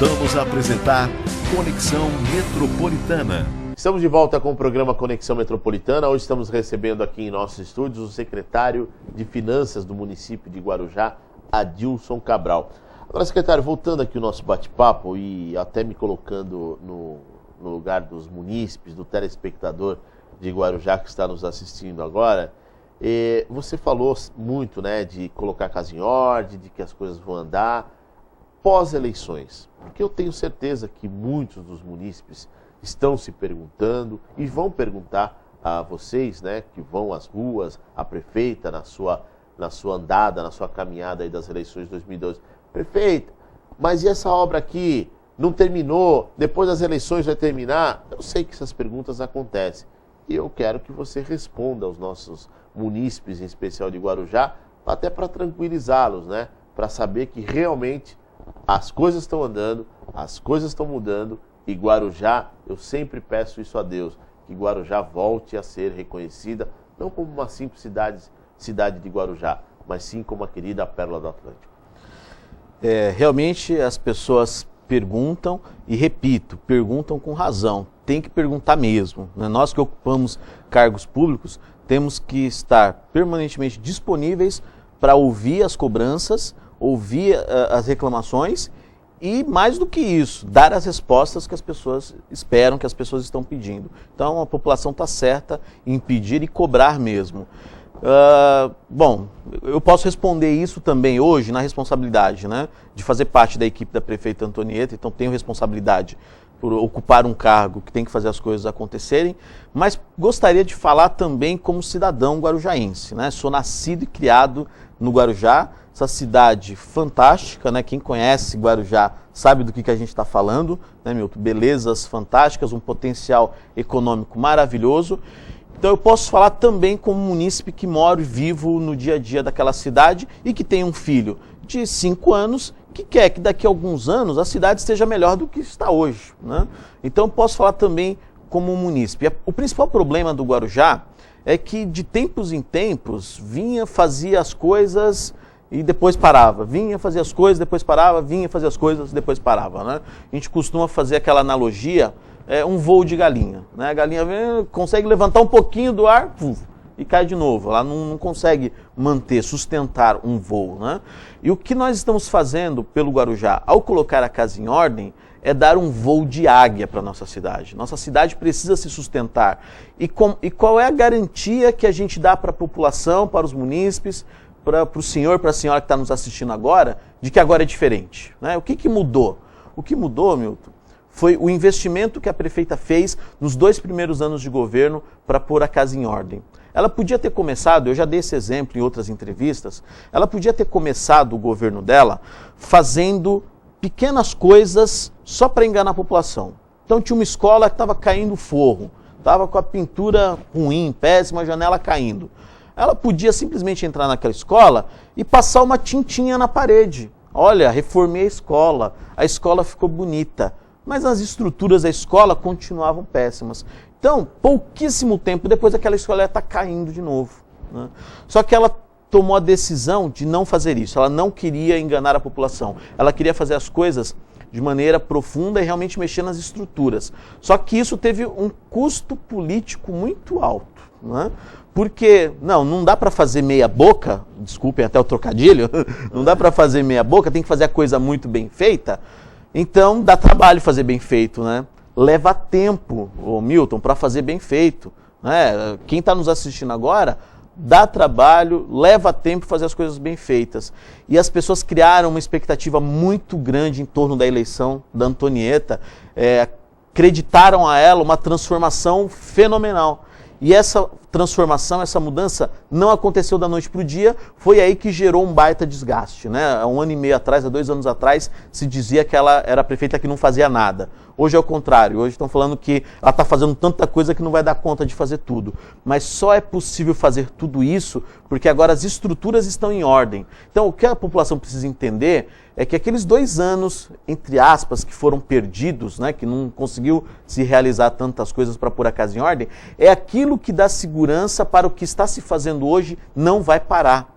Voltamos a apresentar Conexão Metropolitana. Estamos de volta com o programa Conexão Metropolitana. Hoje estamos recebendo aqui em nossos estúdios o secretário de Finanças do município de Guarujá, Adilson Cabral. Agora, secretário, voltando aqui o nosso bate-papo e até me colocando no lugar dos munícipes, do telespectador de Guarujá que está nos assistindo agora, você falou muito, né, de colocar a casa em ordem, de que as coisas vão andar pós-eleições. Porque eu tenho certeza que muitos dos munícipes estão se perguntando e vão perguntar a vocês, né, que vão às ruas, a prefeita, na sua andada, na sua caminhada aí das eleições de 2012. Prefeita, mas e essa obra aqui? Não terminou? Depois das eleições vai terminar? Eu sei que essas perguntas acontecem. E eu quero que você responda aos nossos munícipes, em especial de Guarujá, até para tranquilizá-los, né? Para saber que realmente as coisas estão andando, as coisas estão mudando, e Guarujá, eu sempre peço isso a Deus, que Guarujá volte a ser reconhecida, não como uma simples cidade de Guarujá, mas sim como a querida Pérola do Atlântico. Realmente as pessoas perguntam, e repito, perguntam com razão, tem que perguntar mesmo, né? Nós que ocupamos cargos públicos, temos que estar permanentemente disponíveis para ouvir as cobranças, ouvir as reclamações e, mais do que isso, dar as respostas que as pessoas esperam, que as pessoas estão pedindo. Então, a população está certa em pedir e cobrar mesmo. Bom, eu posso responder isso também hoje na responsabilidade, né, de fazer parte da equipe da prefeita Antonieta, então tenho responsabilidade por ocupar um cargo que tem que fazer as coisas acontecerem, mas gostaria de falar também como cidadão guarujaense, né? Sou nascido e criado no Guarujá, essa cidade fantástica, né? Quem conhece Guarujá sabe do que a gente está falando, né, Milton? Belezas fantásticas, um potencial econômico maravilhoso. Então eu posso falar também como munícipe que moro e vivo no dia a dia daquela cidade e que tem um filho de 5 anos que quer que daqui a alguns anos a cidade esteja melhor do que está hoje, né? Então posso falar também como munícipe. O principal problema do Guarujá é que de tempos em tempos vinha, fazia as coisas e depois parava. Vinha, fazia as coisas, depois parava, vinha, fazia as coisas, depois parava, né? A gente costuma fazer aquela analogia, um voo de galinha, né? A galinha consegue levantar um pouquinho do ar e cai de novo. Ela não consegue sustentar um voo, né? E o que nós estamos fazendo pelo Guarujá, ao colocar a casa em ordem, é dar um voo de águia para a nossa cidade. Nossa cidade precisa se sustentar. E qual é a garantia que a gente dá para a população, para os munícipes, para o senhor, para a senhora que está nos assistindo agora, de que agora é diferente, né? O que mudou? O que mudou, Milton, foi o investimento que a prefeita fez nos 2 primeiros anos de governo para pôr a casa em ordem. Ela podia ter começado, eu já dei esse exemplo em outras entrevistas, ela podia ter começado o governo dela fazendo pequenas coisas só para enganar a população. Então tinha uma escola que estava caindo forro, estava com a pintura ruim, péssima, a janela caindo. Ela podia simplesmente entrar naquela escola e passar uma tintinha na parede. Olha, reformei a escola ficou bonita, mas as estruturas da escola continuavam péssimas. Então, pouquíssimo tempo depois, aquela escola está caindo de novo, né? Só que ela tomou a decisão de não fazer isso. Ela não queria enganar a população. Ela queria fazer as coisas de maneira profunda e realmente mexer nas estruturas. Só que isso teve um custo político muito alto, né? Porque, não dá para fazer meia boca, desculpem até o trocadilho, não dá para fazer meia boca, tem que fazer a coisa muito bem feita. Então, dá trabalho fazer bem feito, né? Leva tempo, Milton, para fazer bem feito, né? Quem está nos assistindo agora, dá trabalho, leva tempo fazer as coisas bem feitas. E as pessoas criaram uma expectativa muito grande em torno da eleição da Antonieta, acreditaram a ela uma transformação fenomenal. E essa transformação, essa mudança não aconteceu da noite para o dia, foi aí que gerou um baita desgaste, né? Há 1 ano e meio atrás, há 2 anos atrás, se dizia que ela era a prefeita que não fazia nada. Hoje é o contrário, hoje estão falando que ela está fazendo tanta coisa que não vai dar conta de fazer tudo. Mas só é possível fazer tudo isso porque agora as estruturas estão em ordem. Então o que a população precisa entender é que aqueles 2 anos, entre aspas, que foram perdidos, né, que não conseguiu se realizar tantas coisas para pôr a casa em ordem, é aquilo que dá segurança para o que está se fazendo hoje não vai parar.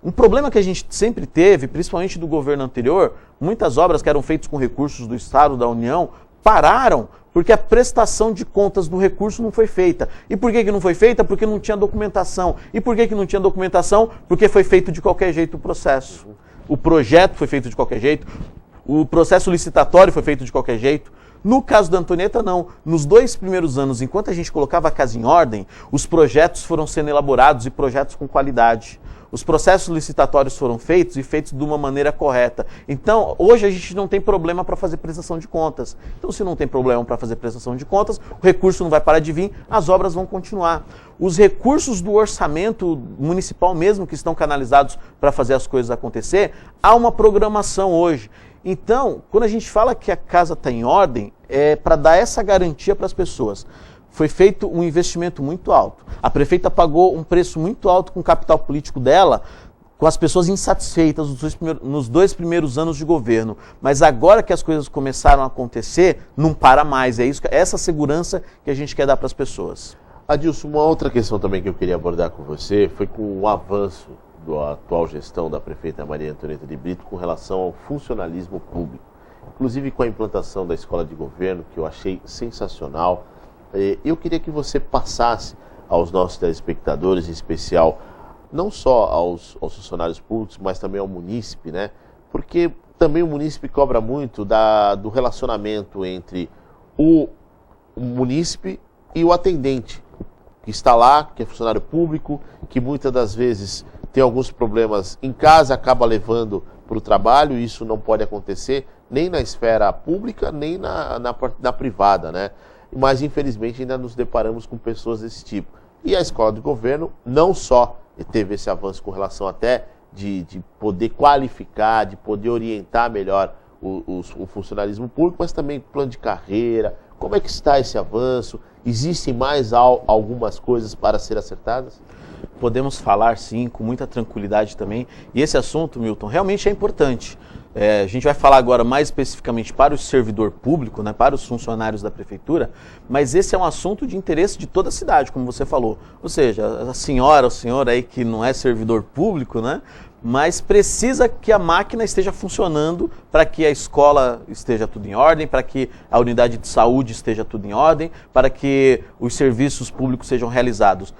Um problema que a gente sempre teve, principalmente do governo anterior, muitas obras que eram feitas com recursos do Estado, da União, pararam porque a prestação de contas do recurso não foi feita. E por que não foi feita? Porque não tinha documentação. E por que não tinha documentação? Porque foi feito de qualquer jeito o processo. O projeto foi feito de qualquer jeito, o processo licitatório foi feito de qualquer jeito. No caso da Antonieta, não. Nos 2 primeiros anos, enquanto a gente colocava a casa em ordem, os projetos foram sendo elaborados e projetos com qualidade. Os processos licitatórios foram feitos e feitos de uma maneira correta. Então, hoje a gente não tem problema para fazer prestação de contas. Então, se não tem problema para fazer prestação de contas, o recurso não vai parar de vir, as obras vão continuar. Os recursos do orçamento municipal mesmo, que estão canalizados para fazer as coisas acontecer, há uma programação hoje. Então, quando a gente fala que a casa está em ordem, é para dar essa garantia para as pessoas. Foi feito um investimento muito alto. A prefeita pagou um preço muito alto com o capital político dela, com as pessoas insatisfeitas nos 2 primeiros anos de governo. Mas agora que as coisas começaram a acontecer, não para mais. É essa segurança que a gente quer dar para as pessoas. Adilson, uma outra questão também que eu queria abordar com você foi com o avanço da atual gestão da prefeita Maria Antonieta de Brito com relação ao funcionalismo público. Inclusive com a implantação da escola de governo, que eu achei sensacional. Eu queria que você passasse aos nossos telespectadores, em especial, não só aos funcionários públicos, mas também ao munícipe, né? Porque também o munícipe cobra muito do relacionamento entre o munícipe e o atendente, que está lá, que é funcionário público, que muitas das vezes tem alguns problemas em casa, acaba levando para o trabalho, e isso não pode acontecer nem na esfera pública, nem na privada, né? Mas, infelizmente, ainda nos deparamos com pessoas desse tipo. E a escola de governo não só teve esse avanço com relação até de poder qualificar, de poder orientar melhor o funcionalismo público, mas também plano de carreira. Como é que está esse avanço? Existem mais algumas coisas para ser acertadas? Podemos falar, sim, com muita tranquilidade também. E esse assunto, Milton, realmente é importante. A gente vai falar agora mais especificamente para o servidor público, né, para os funcionários da prefeitura, mas esse é um assunto de interesse de toda a cidade, como você falou. Ou seja, a senhora, o senhor aí que não é servidor público, né, mas precisa que a máquina esteja funcionando para que a escola esteja tudo em ordem, para que a unidade de saúde esteja tudo em ordem, para que os serviços públicos sejam realizados.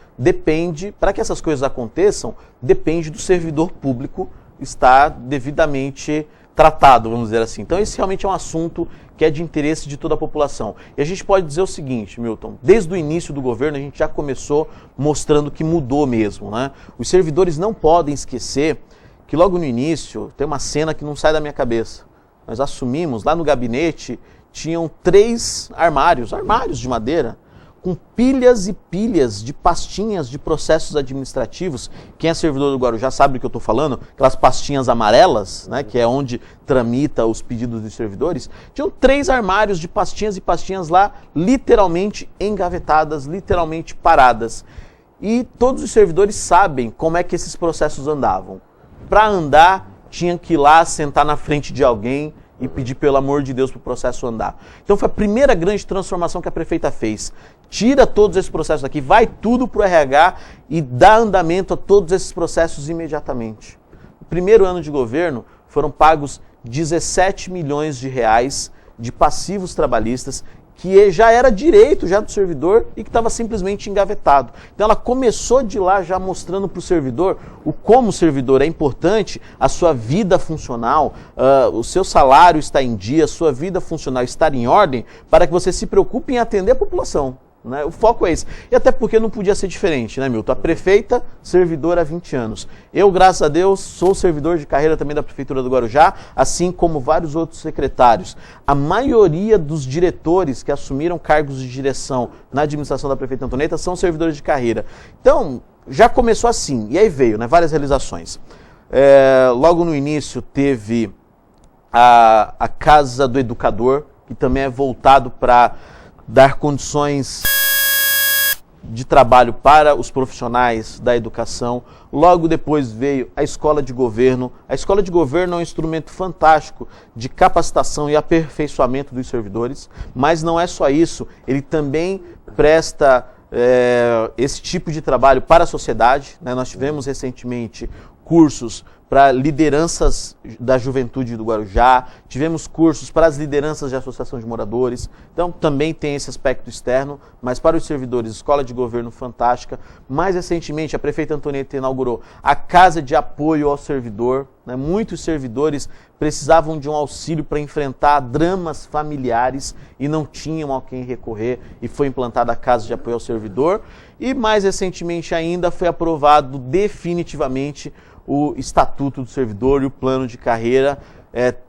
Para que essas coisas aconteçam, depende do servidor público estar devidamente tratado, vamos dizer assim. Então esse realmente é um assunto que é de interesse de toda a população. E a gente pode dizer o seguinte, Milton, desde o início do governo a gente já começou mostrando que mudou mesmo, né? Os servidores não podem esquecer que logo no início, tem uma cena que não sai da minha cabeça. Nós assumimos, lá no gabinete, tinham 3 armários de madeira, com pilhas e pilhas de pastinhas de processos administrativos. Quem é servidor do Guarujá sabe do que eu estou falando, aquelas pastinhas amarelas, né, que é onde tramita os pedidos dos servidores. Tinham 3 armários de pastinhas e pastinhas lá, literalmente engavetadas, literalmente paradas. E todos os servidores sabem como é que esses processos andavam. Para andar, tinha que ir lá, sentar na frente de alguém e pedir pelo amor de Deus para o processo andar. Então foi a primeira grande transformação que a prefeita fez. Tira todos esses processos daqui, vai tudo para o RH e dá andamento a todos esses processos imediatamente. No primeiro ano de governo foram pagos 17 milhões de reais de passivos trabalhistas, que já era direito já do servidor e que estava simplesmente engavetado. Então ela começou de lá já mostrando para o servidor como o servidor é importante, a sua vida funcional, o seu salário está em dia, a sua vida funcional estar em ordem, para que você se preocupe em atender a população. Né? O foco é esse. E até porque não podia ser diferente, né, Milton? A prefeita, servidora há 20 anos. Eu, graças a Deus, sou servidor de carreira também da Prefeitura do Guarujá, assim como vários outros secretários. A maioria dos diretores que assumiram cargos de direção na administração da prefeita Antonieta são servidores de carreira. Então, já começou assim, e aí veio, né, várias realizações. Logo no início teve a Casa do Educador, que também é voltado para dar condições de trabalho para os profissionais da educação. Logo depois veio a Escola de Governo. A Escola de Governo é um instrumento fantástico de capacitação e aperfeiçoamento dos servidores, mas não é só isso, ele também presta esse tipo de trabalho para a sociedade. Né? Nós tivemos recentemente cursos para lideranças da juventude do Guarujá, tivemos cursos para as lideranças de associação de moradores, então também tem esse aspecto externo, mas para os servidores, escola de governo fantástica. Mais recentemente, a prefeita Antonieta inaugurou a Casa de Apoio ao Servidor, né? Muitos servidores precisavam de um auxílio para enfrentar dramas familiares e não tinham a quem recorrer, e foi implantada a Casa de Apoio ao Servidor. E mais recentemente ainda foi aprovado definitivamente o Estatuto do Servidor e o plano de carreira,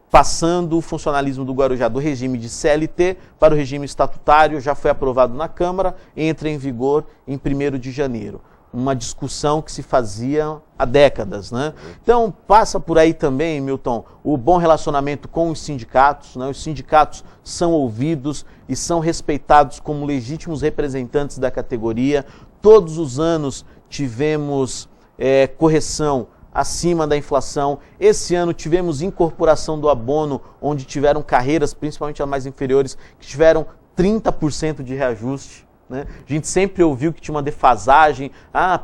passando o funcionalismo do Guarujá do regime de CLT para o regime estatutário. Já foi aprovado na Câmara, entra em vigor em 1º de janeiro. Uma discussão que se fazia há décadas, né? Então, passa por aí também, Milton, o bom relacionamento com os sindicatos, né? Os sindicatos são ouvidos e são respeitados como legítimos representantes da categoria. Todos os anos tivemos correção acima da inflação. Esse ano tivemos incorporação do abono, onde tiveram carreiras, principalmente as mais inferiores, que tiveram 30% de reajuste. Né? A gente sempre ouviu que tinha uma defasagem,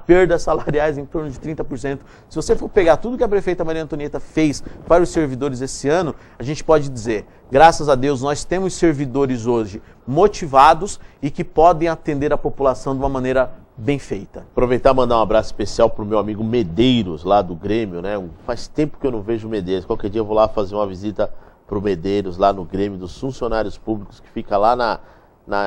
perdas salariais em torno de 30%. Se você for pegar tudo que a prefeita Maria Antonieta fez para os servidores esse ano, a gente pode dizer, graças a Deus, nós temos servidores hoje motivados e que podem atender a população de uma maneira bem feita. Aproveitar e mandar um abraço especial pro meu amigo Medeiros, lá do Grêmio, né? Faz tempo que eu não vejo o Medeiros. Qualquer dia eu vou lá fazer uma visita pro Medeiros, lá no Grêmio dos Funcionários Públicos, que fica lá na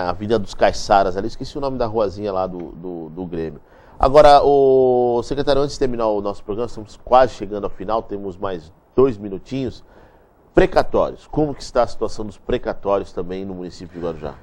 Avenida dos Caiçaras, ali, esqueci o nome da ruazinha lá do Grêmio. Agora, o secretário, antes de terminar o nosso programa, estamos quase chegando ao final, temos mais 2 minutinhos. Precatórios, como que está a situação dos precatórios também no município de Guarujá?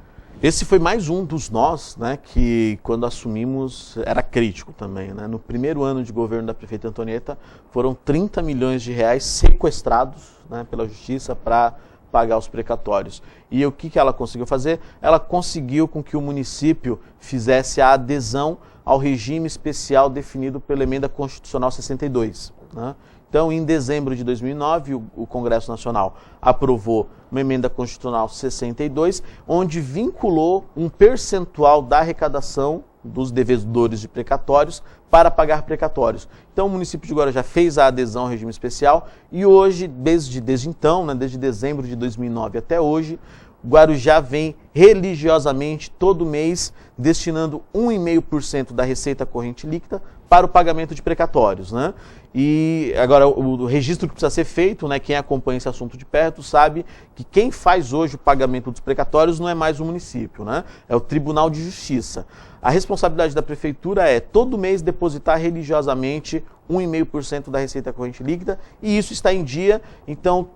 Esse foi mais um dos nós, né, que quando assumimos era crítico também, né? No primeiro ano de governo da prefeita Antonieta, foram 30 milhões de reais sequestrados, né, pela justiça para pagar os precatórios. E o que ela conseguiu fazer? Ela conseguiu com que o município fizesse a adesão ao regime especial definido pela Emenda Constitucional 62, né? Então, em dezembro de 2009, o Congresso Nacional aprovou uma Emenda Constitucional 62, onde vinculou um percentual da arrecadação dos devedores de precatórios para pagar precatórios. Então, o município de Guarujá fez a adesão ao regime especial e hoje, desde então, né, desde dezembro de 2009 até hoje, Guarujá vem religiosamente todo mês destinando 1,5% da receita corrente líquida para o pagamento de precatórios, né? E agora o registro que precisa ser feito, né? Quem acompanha esse assunto de perto sabe que quem faz hoje o pagamento dos precatórios não é mais o município, né? É o Tribunal de Justiça. A responsabilidade da prefeitura é todo mês depositar religiosamente 1,5% da receita corrente líquida e isso está em dia. Então,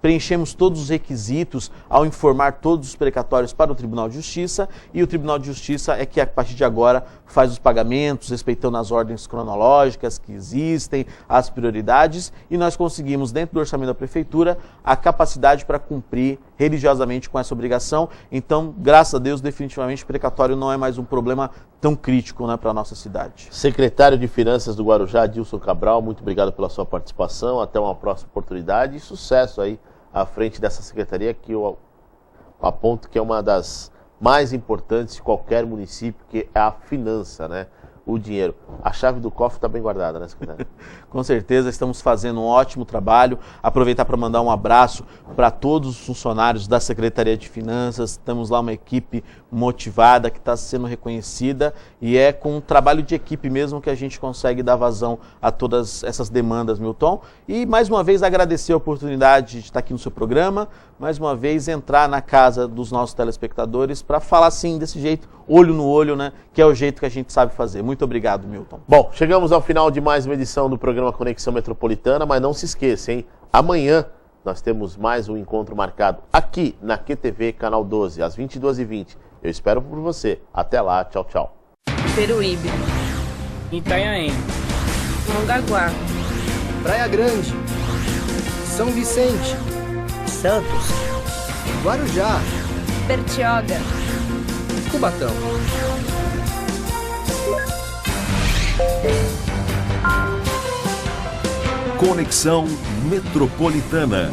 preenchemos todos os requisitos ao informar todos os precatórios para o Tribunal de Justiça e o Tribunal de Justiça é que a partir de agora faz os pagamentos, respeitando as ordens cronológicas que existem, as prioridades, e nós conseguimos, dentro do orçamento da prefeitura, a capacidade para cumprir religiosamente com essa obrigação. Então, graças a Deus, definitivamente o precatório não é mais um problema tão crítico, né, para a nossa cidade. Secretário de Finanças do Guarujá, Adilson Cabral, muito obrigado pela sua participação, até uma próxima oportunidade e sucesso aí à frente dessa secretaria que eu aponto que é uma das mais importantes de qualquer município, que é a finança, né? O dinheiro. A chave do cofre está bem guardada, né, secretário? Com certeza, estamos fazendo um ótimo trabalho. Aproveitar para mandar um abraço para todos os funcionários da Secretaria de Finanças. Temos lá uma equipe motivada que está sendo reconhecida e é com um trabalho de equipe mesmo que a gente consegue dar vazão a todas essas demandas, Milton. E mais uma vez agradecer a oportunidade de estar aqui no seu programa, mais uma vez entrar na casa dos nossos telespectadores para falar assim, desse jeito, olho no olho, né? Que é o jeito que a gente sabe fazer. Muito obrigado, Milton. Bom, chegamos ao final de mais uma edição do programa Conexão Metropolitana, mas não se esqueça, hein? Amanhã nós temos mais um encontro marcado aqui na QTV, Canal 12, às 22h20. Eu espero por você. Até lá, tchau, tchau. Peruíbe, Itanhaém, Mongaguá, Praia Grande, São Vicente, Santos, Guarujá, Bertioga, Cubatão. Conexão Metropolitana.